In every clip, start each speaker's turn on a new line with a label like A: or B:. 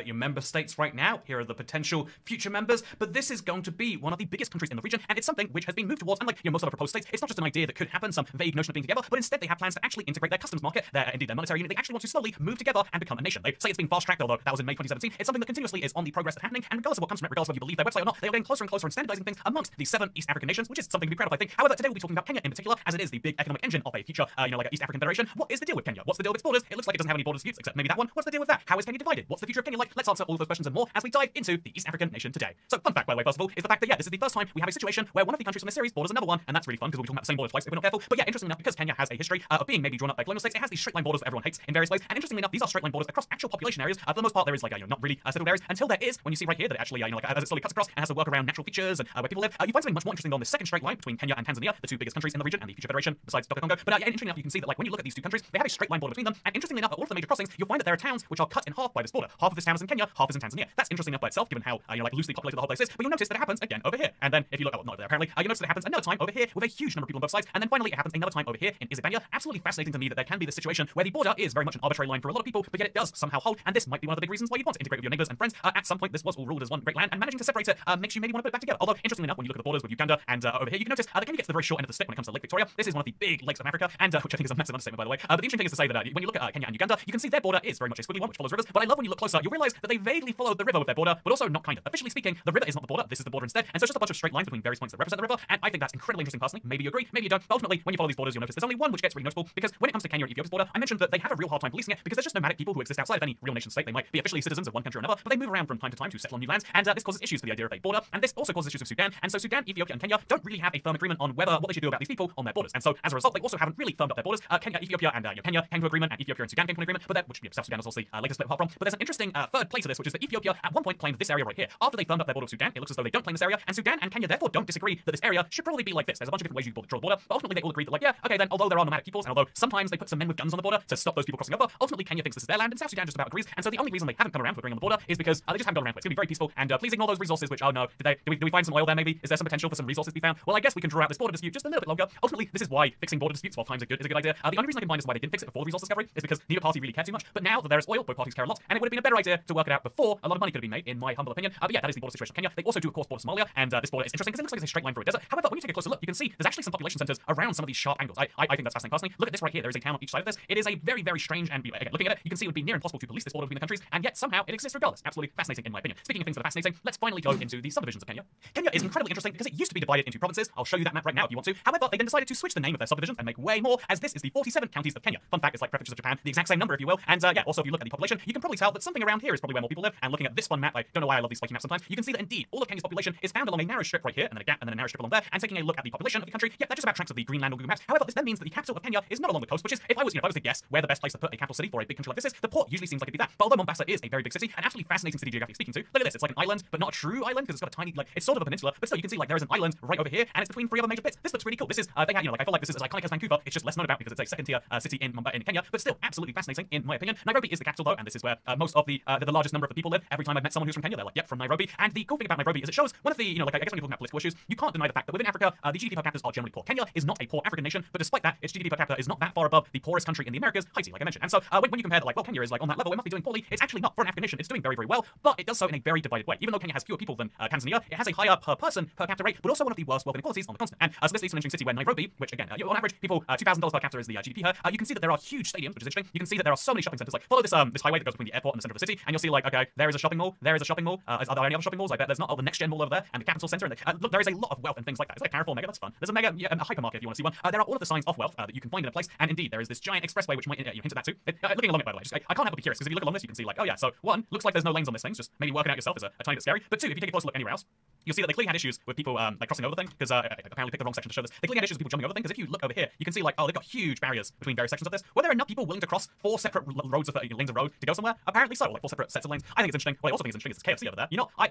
A: your member states right now. Here are the potential future members, but this is going to be one of the biggest countries in the region, and it's something which has been moved towards. Unlike most other proposed states, it's not just an idea that could happen, some vague notion of being together, but instead they have plans to actually integrate their customs market, indeed their monetary unit. They actually want to slowly move together and become a nation. They say it's being fast-tracked, although that was in May 2017. It's something that continuously is on the progress of happening, and regardless of what comes from it, regardless of whether you believe their website or not, they are getting closer and closer and standardizing things amongst the 7 East African nations, which is something to be proud of, I think. However, today we'll be talking about Kenya in particular, as it is the big economic engine of a future, like an East African federation. What is the deal with Kenya? What's the deal with its borders? It looks like it doesn't have any border disputes, except maybe that one. What's the deal with that? How is Kenya divided? What's the future of Kenya like? Let's answer all of those questions and more as we dive into the East African nation today. So, fun fact, by the way, first of all, is the fact that, this is the first time we have a situation where one of the countries from this series borders another one, and that's really fun because we'll be talking about the same border twice if we're not careful. But interestingly enough, because Kenya has a history of being maybe drawn up by colonial states, it has these straight line borders that everyone hates in various ways. And interestingly enough, these are straight line borders across actual population areas. For the most part, there is not really settled areas until there is. When you see right here that it actually, as it slowly cuts across and has to work around natural features and where people live, you find something much more interesting on this second straight line between Kenya and Tanzania, the 2 biggest countries in the region and the future federation besides Dr. Congo. But interestingly enough, you can see that when you look at these 2 countries, they have a straight line border between them. And interestingly enough, at all of the major crossings, you'll find that there are towns which are cut in half by this border. Half of this town is in Kenya, half is in Tanzania. That's interesting enough by itself, given how loosely populated the whole place is. But you'll notice that it happens again over here. And then if you look, not there apparently, you notice that it happens another time over here with a huge number of people on both sides. And then finally, it happens another time over here in Isibania. Absolutely fascinating to me that there can be this situation where the border is very much an arbitrary line for a lot of people, but yet it does somehow hold. And this might be one of the big reasons why you want to integrate with your neighbors and friends. At some point, this was all ruled as one great land, and managing to separate it makes you maybe want to put it back together. Although, interestingly enough, when you look at the borders with Uganda and over here, you can notice that Kenya gets the very short end of the stick when it comes to Lake Victoria. This is one of the big lakes of Africa, and which I think is a massive understatement, by the way. But the interesting thing is to say that when you look at Kenya and Uganda, you can see their border is very much a squiggly one, which follows rivers. But I love when you look closer, you'll realize that they vaguely follow the river with their border, but also not kind of. Officially speaking, the river is not the border. This is the border instead. And so it's just a bunch of straight lines between various points that represent the river. And I think that's incredibly interesting personally. Maybe you agree, maybe you don't. But ultimately, when you follow these borders, you'll notice there's only one which gets really notable, because when it comes to Kenya and Ethiopia's border, I mentioned that they have a real hard time policing it because there's just nomadic people who exist outside of any real nation state. They might be officially citizens of one country or another, but they move around from time to time to settle on new lands, and this causes issues for the idea of a border. And this also causes issues with Sudan. And so Sudan, Ethiopia, and Kenya don't really have a firm agreement on what they should do about these people on their borders. And so as a result, they also haven't really firmed up their borders. Kenya, Ethiopia, and Kenya came to agreement, and Ethiopia and Sudan came to an agreement, but which South Sudan was also later split apart from. But there's an interesting third place to this, which is that Ethiopia at one point claimed this area right here. After they firmed up their border with Sudan, it looks as though they don't claim this area, and Sudan and Kenya therefore don't disagree that this area should probably be like this. There's a bunch of different ways you can draw the border, but ultimately they all agree that okay then, although there are nomadic peoples, and although sometimes they put some men with guns on the border to stop those people crossing over, ultimately Kenya thinks this is their land, and South Sudan just about agrees. And so the only reason they haven't come around to agreeing on the border is because they just haven't gone around to it. It's gonna be very peaceful, and please ignore those resources. Which, oh no, do we find some oil there? Maybe is there some potential for some resources to be found? Well, I guess we can draw out this border dispute just a little bit longer. Ultimately, this is why fixing border disputes while times are good is a good idea. The only reason I can find is why they didn't fix it before the resource discovery is because neither party really cared too much. But now that there is oil, both parties care a lot, and it would have been a better idea to work it out before a lot of money could have been made, in my humble opinion. But that is the border situation of Kenya. They also do, of course, border Somalia, and this border is interesting because it looks like it's a straight line through a desert. However, when you take a closer look, you can see there's actually some population centers around some of these sharp angles. I think that's fascinating personally. Look at this right here. There is a town on each side of this. It is a very, very strange, and again, looking at it, you can see it would be near impossible to police this border between the countries, and yet somehow it exists regardless. Absolutely fascinating in my opinion. Speaking of things that are fascinating, let's finally go into the subdivisions of Kenya. Kenya is incredibly interesting because it used to be divided into provinces. I'll show you that map right now if you want to. However, they then decided to switch the name of their subdivisions and make way more, as this is the 47 counties of Kenya. Fun fact, it's like prefectures of Japan, the exact same number if you will. And also if you look at the population, you can probably tell that something around here is probably where more people live. And looking at this fun map, I don't know why I love these spiky maps sometimes, you can see that indeed all of Kenya's population is found along a narrow strip right here, and then a gap, and then a narrow strip along there. And taking a look at the population of the country, they're just about tracks of the green land on Google Maps. However, this then means that the capital of Kenya is not along the coast, which is, if I was to guess where the best place to put a capital city for a big country like this is, the port usually seems like it'd be that. But although Mombasa is a very big city, an absolutely fascinating city geographically speaking too, look at this. It's like an island, but not a true island because it's got a tiny, it's sort of a peninsula, but still you can see there is an island right over here, and it's between 3 other major bits. This looks really cool. This is I feel like this is as iconic as Vancouver. It's just less known about because it's a second tier city in Kenya, but still absolutely fascinating in my opinion. Nairobi is the capital though, and this is where most of the largest number of the people live. Every time I've met someone who's from Kenya, they're like, yep, from Nairobi. And the cool thing about Nairobi is it shows one of the, I guess when you're talking about political issues, you can't deny the fact that within Africa, the GDP per capita are generally poor. Kenya is not a poor African nation, but despite that, its GDP per capita is not that far above the poorest country in the Americas, Haiti, like I mentioned. And so when you compare that, Kenya is on that level, it must be doing poorly. It's actually not. For an African nation, it's doing very, very well, but it does so in a very divided way. Even though Kenya has fewer people than Tanzania, it has a higher per capita rate, but also one of the worst wealth inequalities on the continent. And so this leads to an interesting city where Nairobi, which again, on average, people $2,000 per capita is the GDP here. You can see that there are huge stadiums, which is interesting. You can see that there are so many shopping centers. Follow this highway that goes between the airport and the center of the city, and you'll see okay, there is a shopping mall. There is a shopping mall. Are there any other shopping malls? I bet there's not. Oh, the next gen mall over there, and the capital center. And look, there is a lot of wealth and things like that. It's like Carrefour Mega. That's fun. There's a mega a hypermarket if you want to see one. There are all of the signs of wealth that you can find in a place, and indeed there is this giant expressway which might hint at that too. Looking along it, by the way, I can't help but be curious because if you look along this, you can see oh yeah. So one, looks like there's no lanes on this thing. Just maybe working out yourself is a tiny bit scary. But two, if you take a closer look anywhere else, you'll see that they clearly had issues with people crossing over things because I apparently picked the wrong section to show this. They clearly had issues with people jumping over things because if you look over here, you can see they've got huge barriers between various sections of this. Were there enough people willing to cross 4 separate lanes of road to go somewhere? Apparently so, 4 separate sets of lanes. I think it's interesting. What I also think is interesting is KFC over there.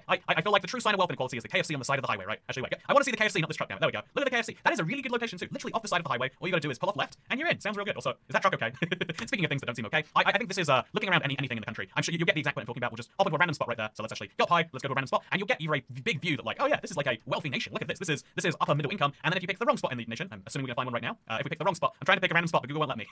A: I feel like the true sign of wealth inequality is the KFC on the side of the highway, right? Actually, wait, I want to see the KFC, not this truck. Damn it. There we go. Look at the KFC. That is a really good location too. Literally off the side of the highway. All you got to do is pull off left, and you're in. Sounds real good. Also, is that truck okay? Speaking of things that don't seem okay, I think this is looking around anything in the country. I'm sure you'll get the exact point I'm talking about. We'll just hop into a random spot right there. So let's actually go up high. Let's go to a random spot, and you'll get either a big view that like, oh yeah, this is like a wealthy nation. Look at this. This is upper middle income. And then if you pick the wrong spot in the nation, I'm assuming we're gonna find one right now. If we pick the wrong spot, I'm trying to pick a random spot, but Google won't let me.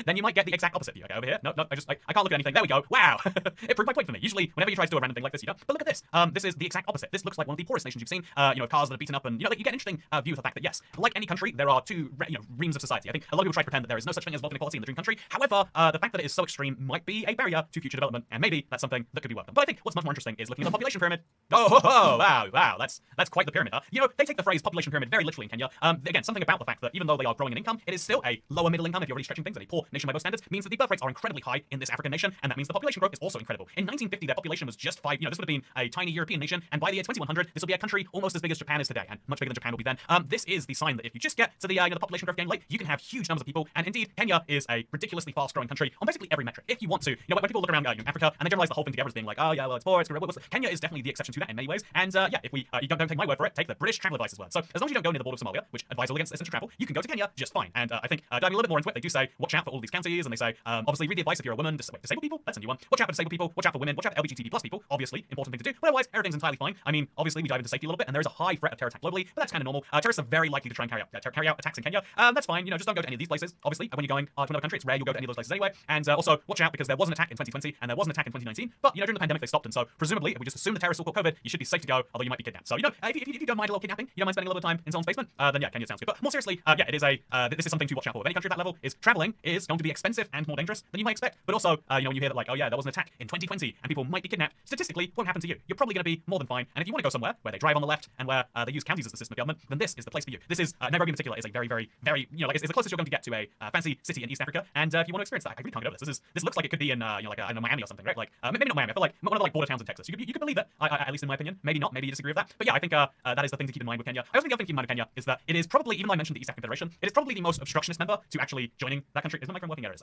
A: Then you might get the exact opposite view. Okay, over here. No, I can't look at anything. There we go. Wow, it proved my point for me. Usually, whenever you try to do a random thing like this, you don't. But look at this. This is the exact opposite. This looks like one of the poorest nations you've seen. Cars that are beaten up, and you get an interesting view of the fact that yes, like any country, there are two reams of society. I think a lot of people try to pretend that there is no such thing as wealth inequality in the dream country. However, the fact that it is so extreme might be a barrier to future development, and maybe that's something that could be welcome. But I think what's much more interesting is looking at the population pyramid. Wow, that's quite the pyramid. They take the phrase population pyramid very literally in Kenya. Again, something about the fact that even though they are growing in income, it is still a lower middle income if you're already stretching things, and a poor nation by most standards means that the birth rates are incredibly high in this African nation, and that means the population growth is also incredible. In 1950, their population was just 5. This would have been a tiny European nation, and by the year 2100, this will be a country almost as big as Japan is today, and much bigger than Japan will be then. This is the sign that if you just get to the the population growth game late, you can have huge numbers of people, and indeed, Kenya is a ridiculously fast-growing country on basically every metric. If you want to, when people look around Africa and they generalize the whole thing together as being like, oh yeah, well it's poor, it's good. Kenya is definitely the exception to that in many ways, and if we you don't take my word for it, take the British travel advice as well. So as long as you don't go near the border of Somalia, which advise all against essential travel, you can go to Kenya just fine. And I think diving a little bit more into it, they do say watch out for all these counties, and they say obviously read the advice if you're a woman. Disabled people, that's a new one. Watch out for disabled people. Watch out for women. Watch out for LGBTQ plus people. Obviously, important thing to do. But otherwise, everything's entirely fine. I mean, obviously, we dive into safety a little bit, and there is a high threat of terror attack globally, but that's kind of normal. Terrorists are very likely to try and carry out attacks in Kenya. That's fine. Just don't go to any of these places. Obviously, when you're going to another country, it's rare you'll go to any of those places anyway. And also, watch out because there was an attack in 2020 and there was an attack in 2019. But during the pandemic, they stopped, and so presumably, if we just assume the terrorists all caught COVID, you should be safe to go. Although you might be kidnapped. So if you don't mind a little kidnapping, you don't mind spending a little bit of time in someone's basement, then yeah, Kenya sounds good. But more seriously, it is this is something to watch out for. If any country at that level is traveling is going to be expensive and more dangerous than you might expect. But also, when you hear that like, oh yeah, there was an attack in 2020 and people might be kidnapped, statistically, won't happen to you. You're probably going to be more than fine. And if you want to go somewhere where they drive on the left and where they use counties as the system of government, then this is the place for you. This is Nairobi in particular is a very, very, very it's the closest you're going to get to a fancy city in East Africa. And if you want to experience that, I really can't get over this. This looks like it could be in I don't know, Miami or something, right? Like maybe not Miami, but like one of the border towns in Texas. You could believe it. At least in my opinion. Maybe not. Maybe you disagree with that. But yeah, I think that is the thing to keep in mind with Kenya. I also think the other thing to keep in mind with Kenya is that it is probably, even though I mentioned the East African Federation, it is probably the most obstructionist member to actually joining that country. Is my microphone working? There it is.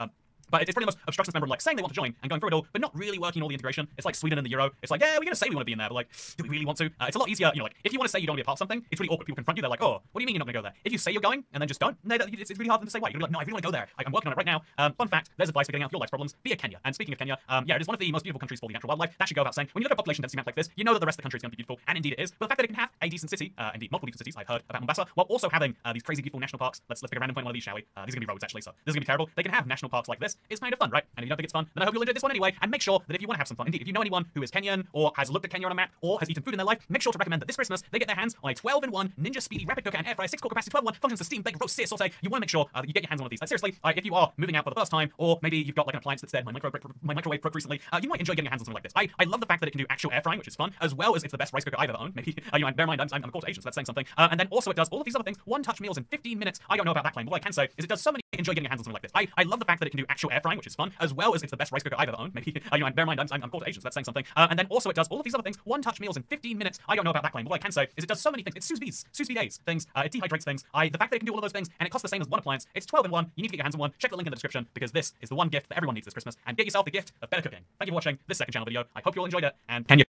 A: But it's probably the most obstructionist member of like saying they want to join and going through it all, but not really working all the integration. It's like Sweden and the Euro. It's like, yeah, we're going to say we want to be in there, but like, do we really want to? It's a lot easier, like, if you want to say you don't want to be a part of something, it's really awkward. People confront you. They're like, oh, what do you mean you're not going to go there? If you say you're going and then just don't, it's really hard for them to say why. You're going to be like, no, I really want to go there. I'm working on it right now. Fun fact, there's advice for getting out of your life's problems via Kenya. And speaking of Kenya, it is one of the most beautiful countries for the natural wildlife. That should go without saying. When you look at a population density map like this, you know that the rest of the country is going to be beautiful, and indeed it is. But the fact that it can have a decent city, indeed multiple decent cities, I've heard about Mombasa, while also having these crazy beautiful national parks. Let's pick a random point one of these, shall we? These are going to be roads actually, so this is going to be terrible. They can have national parks like this. It's kind of fun, right? And if you don't think it's fun, then I hope you'll enjoy this one anyway. And make sure that if you want to have some fun, indeed, if you know anyone who is Kenyan or has looked at Kenya on a map or has eaten food in their life, make sure to recommend that this Christmas they get their hands on a 12-in-1 Ninja Speedy Rapid Cooker and Air Fryer 6-quart capacity 12-in-1 functions to steam, bake, roast, sear, saute. You want to make sure that you get your hands on one of these. Seriously, if you are moving out for the first time, or maybe you've got like an appliance that's dead, my microwave broke recently, you might enjoy getting your hands on something like this. I love the fact that it can do actual air frying, which is fun, as well as it's the best rice cooker I've ever owned. Maybe bear in mind I'm a quarter Asian, so that's saying something. And then also it does all of these other things. One-touch meals in 15 minutes. I don't know about that claim. What I can say is it does so many. Enjoy getting your hands on something like this. I love the fact that it can do actual air frying, which is fun, as well as it's the best rice cooker I've ever owned. Maybe bear in mind I'm a quarter Asian, so that's saying something. And then also it does all of these other things. One-touch meals in 15 minutes. I don't know about that claim. What I can say is it does so many things. It sous vide aids things. It dehydrates things. The fact that it can do all of those things and it costs the same as one appliance. It's 12-in-1. You need to get your hands on one. Check the link in the description because this is the one gift that everyone needs this Christmas. And get yourself the gift of better cooking. Thank you for watching this second channel video. I hope you all enjoyed it. And can you